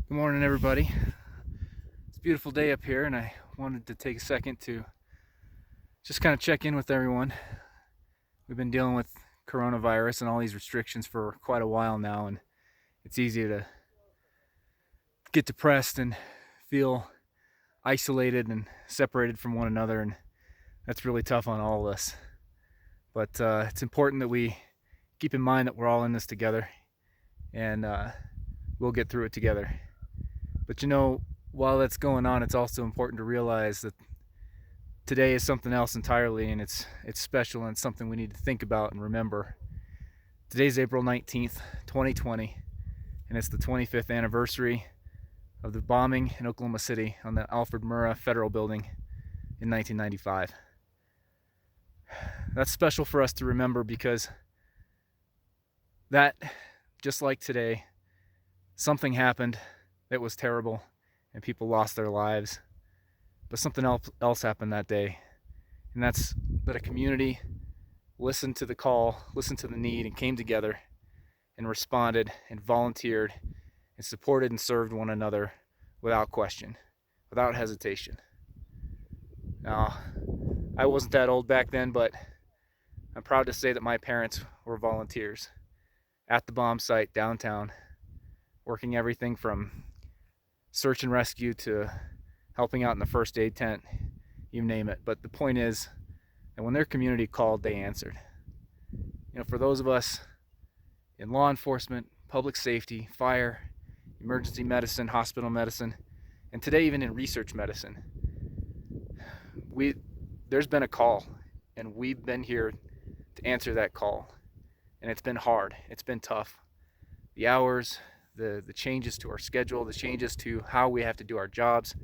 Good morning, everybody. It's a beautiful day up here, and I wanted to take a second to just kind of check in with everyone. We've been dealing with coronavirus and all these restrictions for quite a while now, and it's easy to get depressed and feel isolated and separated from one another, and that's really tough on all of us. But it's important that we keep in mind that we're all in this together, and we'll get through it together. But while that's going on, it's also important to realize that today is something else entirely, and it's special, and it's something we need to think about and remember. Today's April 19th, 2020, and it's the 25th anniversary of the bombing in Oklahoma City on the Alfred Murrah Federal Building in 1995. That's special for us to remember because that, just like today, something happened that was terrible and people lost their lives. But something else happened that day, and that's that a community listened to the call, listened to the need, and came together and responded and volunteered and supported and served one another without question, without hesitation. Now, I wasn't that old back then, but I'm proud to say that my parents were volunteers at the bomb site downtown, working everything from search and rescue to helping out in the first aid tent, you name it. But the point is that when their community called, they answered. For those of us in law enforcement, public safety, fire, emergency medicine, hospital medicine, and today even in research medicine, there's been a call, and we've been here to answer that call. And it's been hard. It's been tough. The hours, the changes to our schedule, the changes to how we have to do our jobs,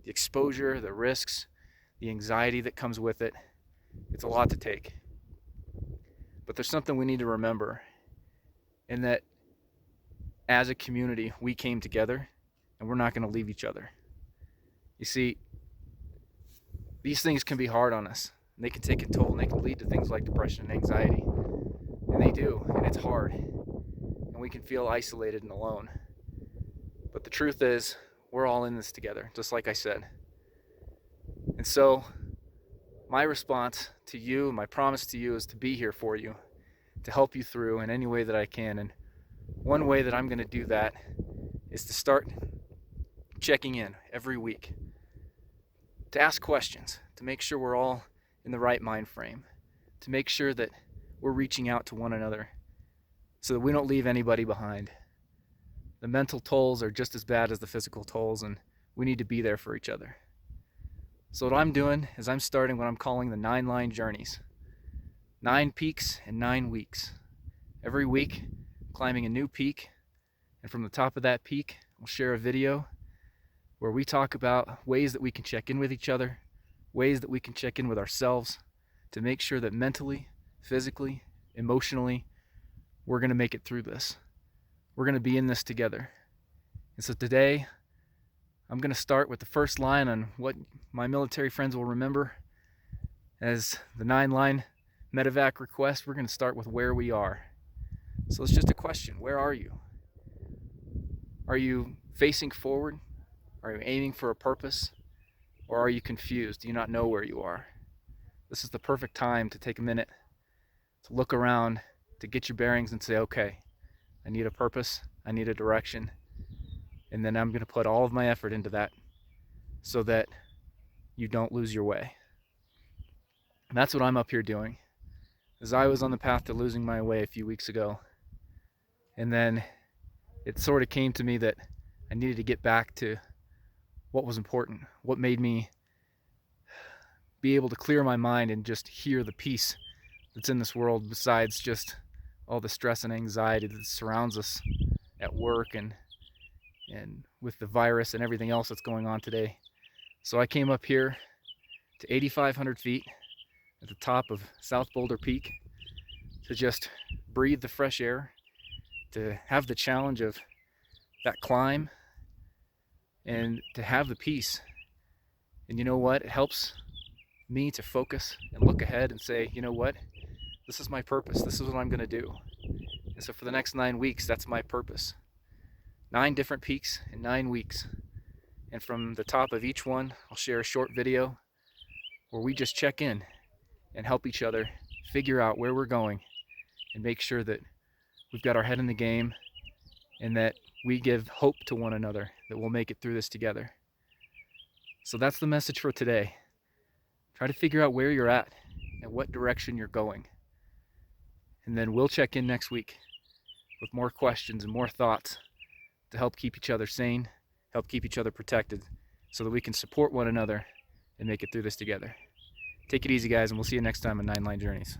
the exposure, the risks, the anxiety that comes with it. It's a lot to take. But there's something we need to remember, in that as a community, we came together, and we're not going to leave each other. You see, these things can be hard on us, and they can take a toll, and they can lead to things like depression and anxiety. And they do, and it's hard. And we can feel isolated and alone. But the truth is, we're all in this together, just like I said. And so, my response to you, my promise to you, is to be here for you, to help you through in any way that I can. And one way that I'm going to do that is to start checking in every week, to ask questions, to make sure we're all in the right mind frame, to make sure that we're reaching out to one another so that we don't leave anybody behind. The mental tolls are just as bad as the physical tolls, and we need to be there for each other. So what I'm doing is I'm starting what I'm calling the 9-line journeys. 9 peaks in 9 weeks. Every week, climbing a new peak, and from the top of that peak, we'll share a video where we talk about ways that we can check in with each other, ways that we can check in with ourselves to make sure that mentally, physically, emotionally, we're going to make it through this. We're going to be in this together. And so today, I'm going to start with the first line on what my military friends will remember as the 9-line medevac request. We're going to start with where we are. So it's just a question. Where are you? Are you facing forward? Are you aiming for a purpose? Or are you confused? Do you not know where you are? This is the perfect time to take a minute to look around, to get your bearings and say, okay, I need a purpose, I need a direction, and then I'm going to put all of my effort into that so that you don't lose your way. And that's what I'm up here doing. As I was on the path to losing my way a few weeks ago, and then it sort of came to me that I needed to get back to what was important, what made me be able to clear my mind and just hear the peace that's in this world, besides just all the stress and anxiety that surrounds us at work and with the virus and everything else that's going on today. So I came up here to 8,500 feet at the top of South Boulder Peak to just breathe the fresh air, to have the challenge of that climb, and to have the peace. And you know what? It helps me to focus and look ahead and say, you know what? This is my purpose. This is what I'm going to do. And so for the next 9 weeks, that's my purpose. 9 different peaks in 9 weeks. And from the top of each one, I'll share a short video where we just check in and help each other figure out where we're going and make sure that we've got our head in the game and that we give hope to one another that we'll make it through this together. So that's the message for today. Try to figure out where you're at and what direction you're going. And then we'll check in next week with more questions and more thoughts to help keep each other sane, help keep each other protected, so that we can support one another and make it through this together. Take it easy, guys, and we'll see you next time on 9 Line Journeys.